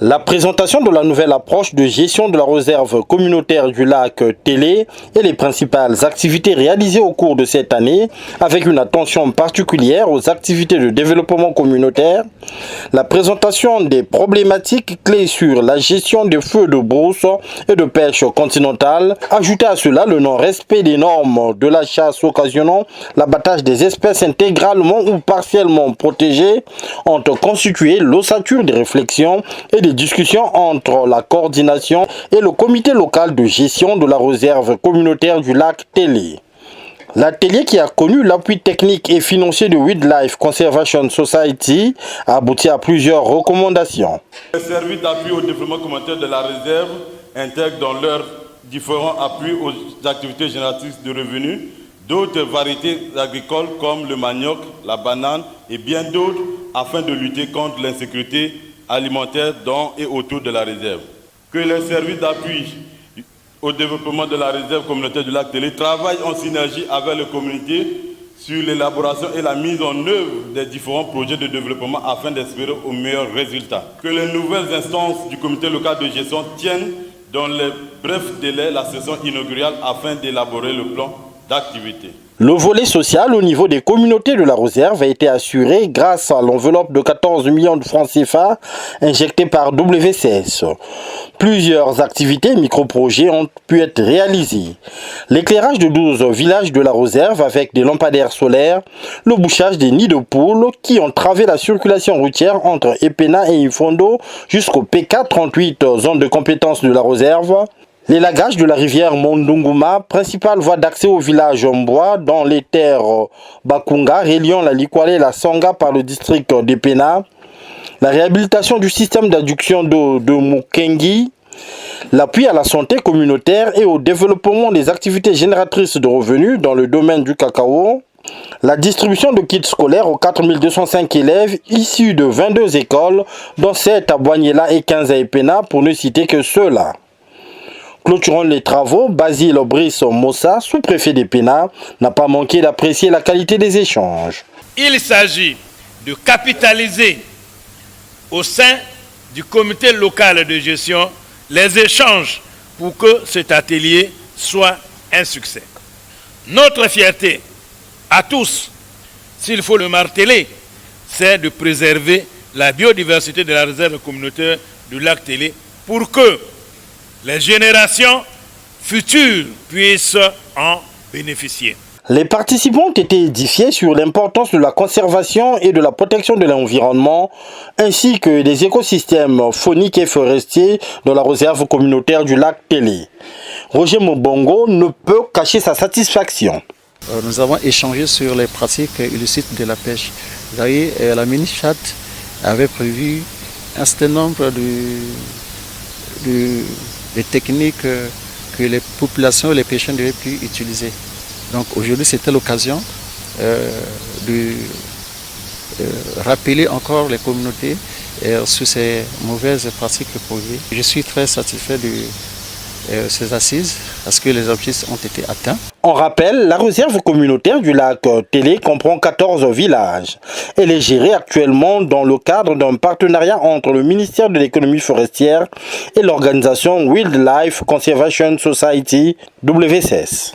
La présentation de la nouvelle approche de gestion de la réserve communautaire du lac Télé et les principales activités réalisées au cours de cette année, avec une attention particulière aux activités de développement communautaire, la présentation des problématiques clés sur la gestion des feux de brousse et de pêche continentale, ajouté à cela le non-respect des normes de la chasse occasionnant l'abattage des espèces intégralement ou partiellement protégées, ont constitué l'ossature des réflexions et des discussions entre la coordination et le comité local de gestion de la réserve communautaire du lac Télé. L'atelier, qui a connu l'appui technique et financier de Wildlife Conservation Society, a abouti à plusieurs recommandations. Les services d'appui au développement communautaire de la réserve intègrent dans leurs différents appuis aux activités génératrices de revenus d'autres variétés agricoles comme le manioc, la banane et bien d'autres afin de lutter contre l'insécurité alimentaire dans et autour de la réserve. Que les services d'appui au développement de la réserve communautaire du lac Télé travaillent en synergie avec les communautés sur l'élaboration et la mise en œuvre des différents projets de développement afin d'espérer aux meilleurs résultats. Que les nouvelles instances du comité local de gestion tiennent dans les brefs délais la session inaugurale afin d'élaborer le plan d'activité. Le volet social au niveau des communautés de la réserve a été assuré grâce à l'enveloppe de 14 millions de francs CFA injectée par WCS. Plusieurs activités et micro-projets ont pu être réalisés. L'éclairage de 12 villages de la réserve avec des lampadaires solaires, le bouchage des nids de poules qui ont travé la circulation routière entre Epena et Ifondo jusqu'au PK38, zone de compétence de la réserve, l'élagage de la rivière Mondunguma, principale voie d'accès au village Mboa dans les terres Bakunga, reliant la Likwale et la Sanga par le district d'Epena, la réhabilitation du système d'adduction d'eau de Mukengi, l'appui à la santé communautaire et au développement des activités génératrices de revenus dans le domaine du cacao, la distribution de kits scolaires aux 4205 élèves issus de 22 écoles, dont 7 à Boignela et 15 à Epena, pour ne citer que ceux-là. Clôturant les travaux, Basile Brice Mossa, sous-préfet d'Epena, n'a pas manqué d'apprécier la qualité des échanges. Il s'agit de capitaliser au sein du comité local de gestion les échanges pour que cet atelier soit un succès. Notre fierté à tous, s'il faut le marteler, c'est de préserver la biodiversité de la réserve communautaire du lac Télé pour que les générations futures puissent en bénéficier. Les participants ont été édifiés sur l'importance de la conservation et de la protection de l'environnement, ainsi que des écosystèmes fauniques et forestiers dans la réserve communautaire du lac Télé. Roger Mobongo ne peut cacher sa satisfaction. Nous avons échangé sur les pratiques illicites de la pêche. Vous voyez, la mini-chat avait prévu un certain nombre de techniques que les populations et les pêcheurs devaient pu utiliser. Donc aujourd'hui, c'était l'occasion de rappeler encore les communautés sur ces mauvaises pratiques posées. Je suis très satisfait de ces assises parce que les objectifs ont été atteints. On rappelle, la réserve communautaire du lac Télé comprend 14 villages. Elle est gérée actuellement dans le cadre d'un partenariat entre le ministère de l'économie forestière et l'organisation Wildlife Conservation Society, WCS.